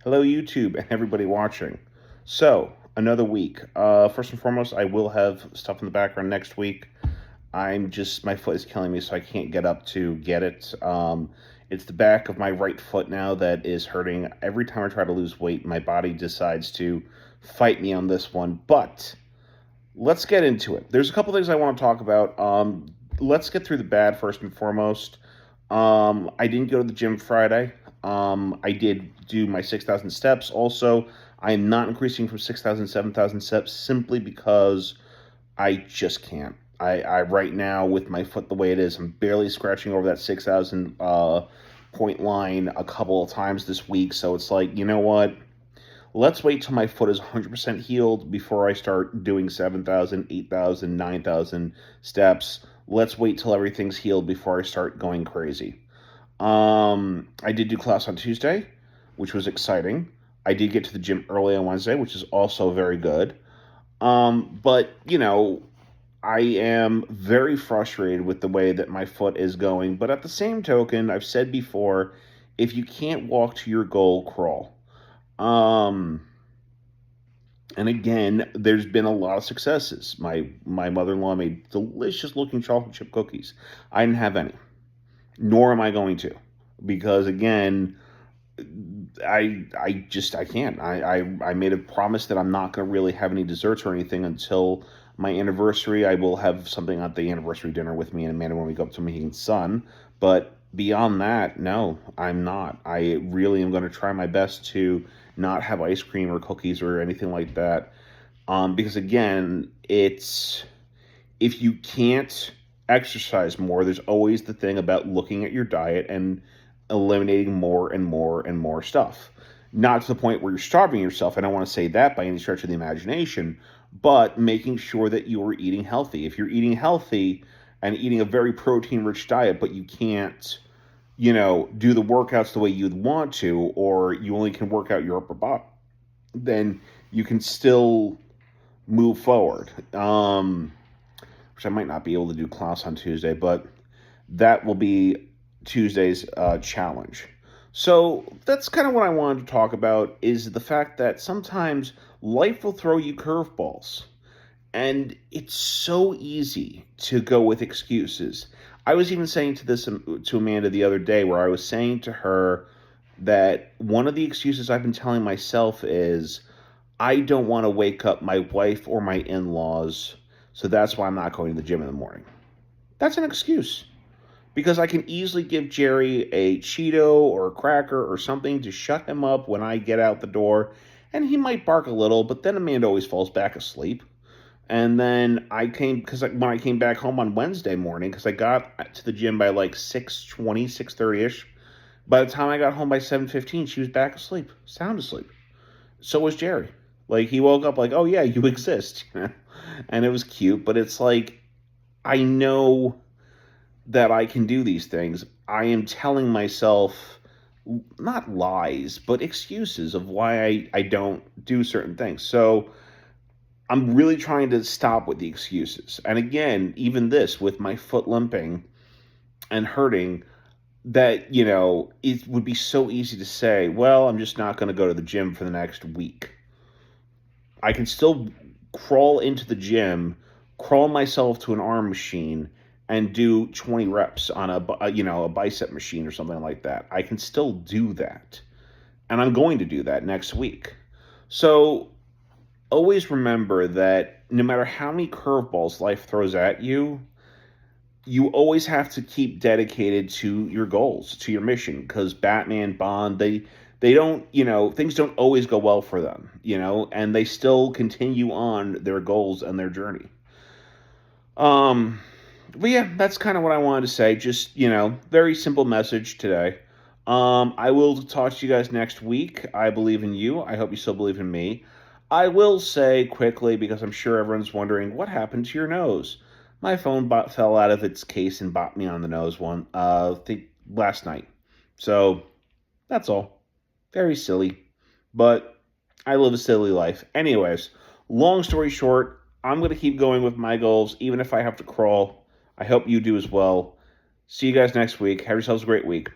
Hello, YouTube, and everybody watching. So, another week. First and foremost, I will have stuff in the background next week. My foot is killing me, so I can't get up to get it. It's the back of my right foot now that is hurting. Every time I try to lose weight, my body decides to fight me on this one. But let's get into it. There's a couple things I want to talk about. Let's get through the bad first and foremost. I didn't go to the gym Friday. I did do my 6,000 steps. Also, I am not increasing from 6,000 to 7,000 steps simply because I just can't. I right now, with my foot the way it is, I'm barely scratching over that 6,000 point line a couple of times this week. So it's like, you know what? Let's wait till my foot is 100% healed before I start doing 7,000, 8,000, 9,000 steps. Let's wait till everything's healed before I start going crazy. I did do class on Tuesday, which was exciting. I did get to the gym early on Wednesday, which is also very good. But, I am very frustrated with the way that my foot is going. But at the same token, I've said before, if you can't walk to your goal, crawl. Um, and again, there's been a lot of successes. My mother-in-law made delicious looking chocolate chip cookies. I didn't have any, nor am I going to, because again, I can't. I made a promise that I'm not going to really have any desserts or anything until my anniversary. I will have something at the anniversary dinner with me and Amanda when we go up to Mohegan Sun. But beyond that, no, I'm not. I really am going to try my best to not have ice cream or cookies or anything like that. Because again, it's if you can't exercise more, there's always the thing about looking at your diet and eliminating more and more and more stuff. Not to the point where you're starving yourself. I don't want to say that by any stretch of the imagination, but making sure that you are eating healthy. If you're eating healthy and eating a very protein rich diet, but you can't, do the workouts the way you'd want to, or you only can work out your upper body, then you can still move forward. Which I might not be able to do class on Tuesday, but that will be Tuesday's challenge. So that's kind of what I wanted to talk about, is the fact that sometimes life will throw you curveballs. And it's so easy to go with excuses. I was even saying to Amanda the other day, where I was saying to her that one of the excuses I've been telling myself is I don't want to wake up my wife or my in-laws, so that's why I'm not going to the gym in the morning. That's an excuse. Because I can easily give Jerry a Cheeto or a cracker or something to shut him up when I get out the door, and he might bark a little, but then Amanda always falls back asleep. And then when I came back home on Wednesday morning, because I got to the gym by like 6:20, 6:30ish. By the time I got home by 7:15, she was back asleep, sound asleep. So was Jerry. Like, he woke up like, oh yeah, you exist. And it was cute, but it's like, I know that I can do these things. I am telling myself not lies, but excuses of why I don't do certain things. So I'm really trying to stop with the excuses. And again, even this with my foot limping and hurting, that, it would be so easy to say, well, I'm just not going to go to the gym for the next week. I can still crawl into the gym, crawl myself to an arm machine, and do 20 reps on a bicep machine or something like that. I can still do that. And I'm going to do that next week. So always remember that no matter how many curveballs life throws at you, you always have to keep dedicated to your goals, to your mission, because Batman, Bond, they don't, things don't always go well for them, and they still continue on their goals and their journey. But yeah, that's kind of what I wanted to say. Just, very simple message today. I will talk to you guys next week. I believe in you. I hope you still believe in me. I will say quickly, because I'm sure everyone's wondering, what happened to your nose? My phone fell out of its case and bopped me on the nose last night. So that's all. Very silly, but I live a silly life. Anyways, long story short, I'm going to keep going with my goals, even if I have to crawl. I hope you do as well. See you guys next week. Have yourselves a great week.